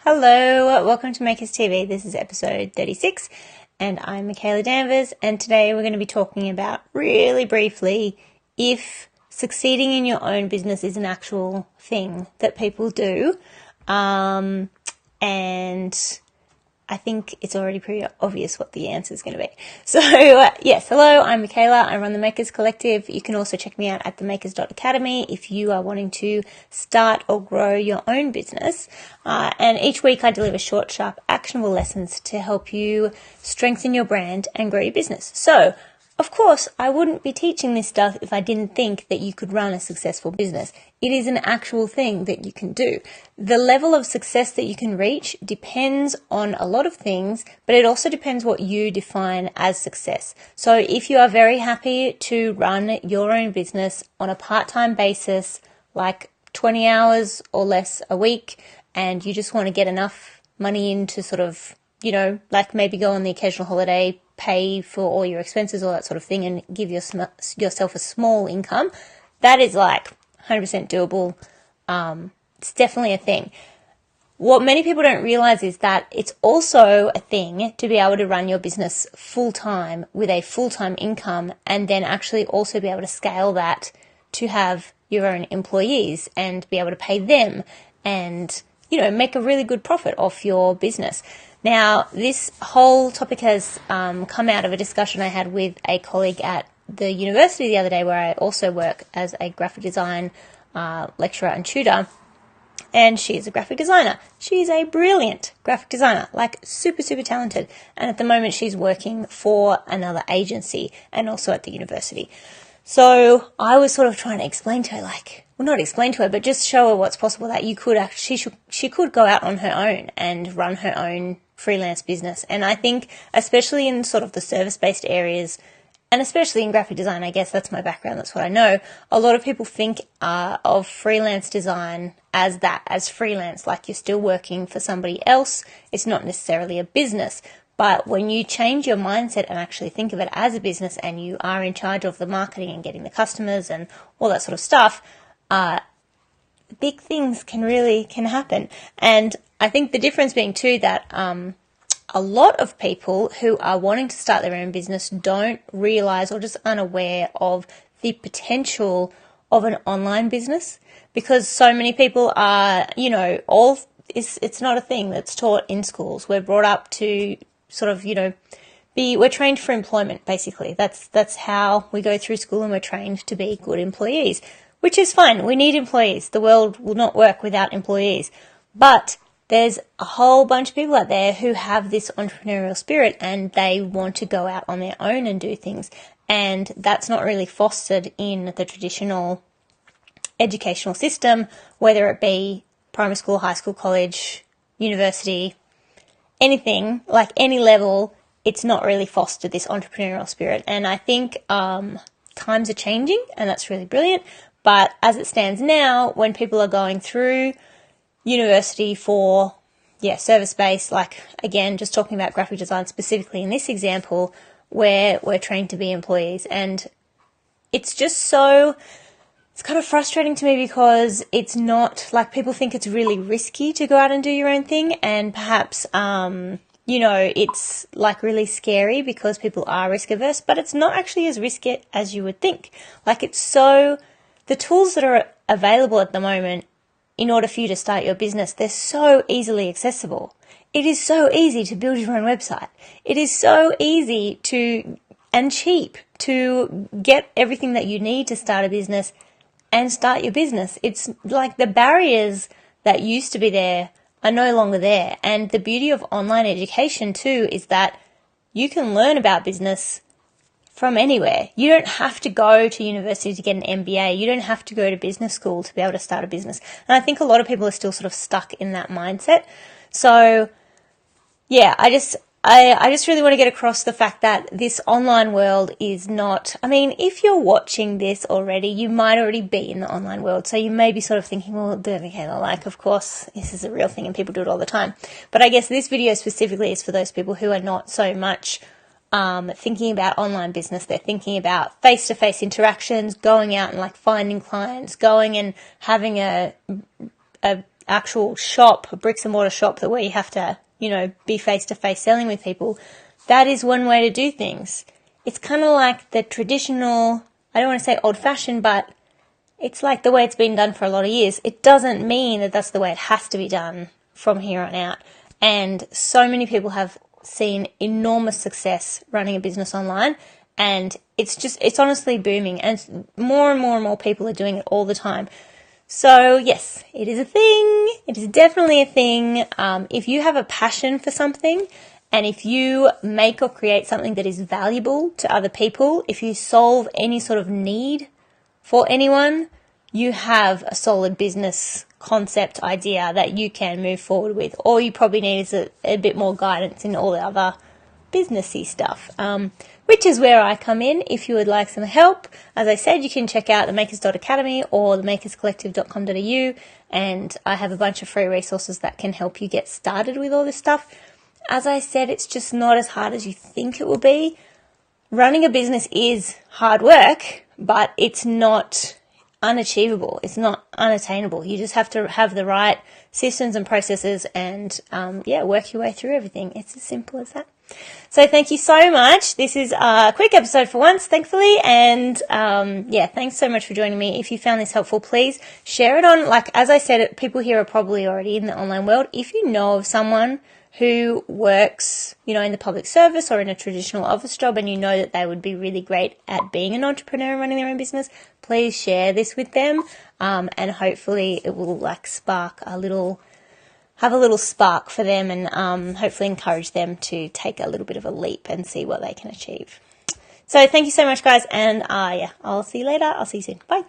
Hello, welcome to Makers TV. This is episode 36 and I'm Michaela Danvers, and today we're going to be talking about really briefly if succeeding in your own business is an actual thing that people do. And I think it's already pretty obvious what the answer is going to be. So, yes, hello, I'm Michaela. I run the Makers Collective. You can also check me out at themakers.academy if you are wanting to start or grow your own business. And each week I deliver short, sharp, actionable lessons to help you strengthen your brand and grow your business. So, of course, I wouldn't be teaching this stuff if I didn't think that you could run a successful business. It is an actual thing that you can do. The level of success that you can reach depends on a lot of things, but it also depends what you define as success. So if you are very happy to run your own business on a part-time basis, like 20 hours or less a week, and you just want to get enough money in to sort of, like maybe go on the occasional holiday, pay for all your expenses, all that sort of thing, and give yourself a small income, that is like 100% doable. It's definitely a thing. What many people don't realize is that it's also a thing to be able to run your business full-time with a full-time income, and then actually also be able to scale that to have your own employees and be able to pay them and, make a really good profit off your business. Now, this whole topic has come out of a discussion I had with a colleague at the university the other day, where I also work as a graphic design lecturer and tutor. And she is a graphic designer. She's a brilliant graphic designer, like super, super talented. And at the moment she's working for another agency and also at the university. So I was sort of trying to explain to her, not explain to her, but just show her what's possible, that you could actually, she could go out on her own and run her own freelance business. And I think, especially in sort of the service-based areas, and especially in graphic design, I guess that's my background, that's what I know, a lot of people think of freelance design as freelance, like you're still working for somebody else. It's not necessarily a business. But when you change your mindset and actually think of it as a business, and you are in charge of the marketing and getting the customers and all that sort of stuff, big things can happen. And I think the difference being too that a lot of people who are wanting to start their own business don't realize, or just unaware of, the potential of an online business, because so many people are, it's not a thing that's taught in schools. We're brought up to sort of, we're trained for employment, basically. That's how we go through school, and we're trained to be good employees, which is fine. We need employees. The world will not work without employees. But there's a whole bunch of people out there who have this entrepreneurial spirit, and they want to go out on their own and do things. And that's not really fostered in the traditional educational system, whether it be primary school, high school, college, university, anything, like any level. It's not really fostered this entrepreneurial spirit. And I think times are changing, and that's really brilliant. But as it stands now, when people are going through university for, service-based, like, again, just talking about graphic design specifically in this example, where we're trained to be employees. And it's just it's kind of frustrating to me, because it's not, like, people think it's really risky to go out and do your own thing, and perhaps, it's like really scary because people are risk averse, but it's not actually as risky as you would think. Like, the tools that are available at the moment in order for you to start your business, they're so easily accessible. It is so easy to build your own website. It is so easy and cheap to get everything that you need to start a business and start your business. It's like the barriers that used to be there are no longer there. And the beauty of online education too is that you can learn about business from anywhere. You don't have to go to university to get an MBA. You don't have to go to business school to be able to start a business. And I think a lot of people are still sort of stuck in that mindset. So, I just really want to get across the fact that this online world is not, if you're watching this already, you might already be in the online world. So you may be sort of thinking, well, of course, this is a real thing and people do it all the time. But I guess this video specifically is for those people who are not so much thinking about online business. They're thinking about face-to-face interactions, going out and finding clients, going and having a actual shop, a bricks and mortar shop, that where you have to, be face to face selling with people, that is one way to do things. It's kind of like the traditional, I don't want to say old fashioned, but it's like the way it's been done for a lot of years. It doesn't mean that that's the way it has to be done from here on out. And so many people have seen enormous success running a business online, and it's honestly booming, and more and more and more people are doing it all the time. So yes, it is a thing. It is definitely a thing. If you have a passion for something, and if you make or create something that is valuable to other people, if you solve any sort of need for anyone, you have a solid business concept idea that you can move forward with. All you probably need is a bit more guidance in all the other businessy stuff, which is where I come in. If you would like some help, as I said, you can check out themakers.academy or themakerscollective.com.au, and I have a bunch of free resources that can help you get started with all this stuff. As I said, it's just not as hard as you think it will be. Running a business is hard work, but it's not unachievable. It's not unattainable. You just have to have the right systems and processes and, work your way through everything. It's as simple as that. So thank you so much. This is a quick episode for once, thankfully. And, thanks so much for joining me. If you found this helpful, please share it on, as I said, people here are probably already in the online world. If you know of someone who works, in the public service or in a traditional office job, and you know that they would be really great at being an entrepreneur and running their own business, please share this with them. And hopefully it will have a little spark for them, and hopefully encourage them to take a little bit of a leap and see what they can achieve. So thank you so much, guys. And I'll see you later. I'll see you soon. Bye.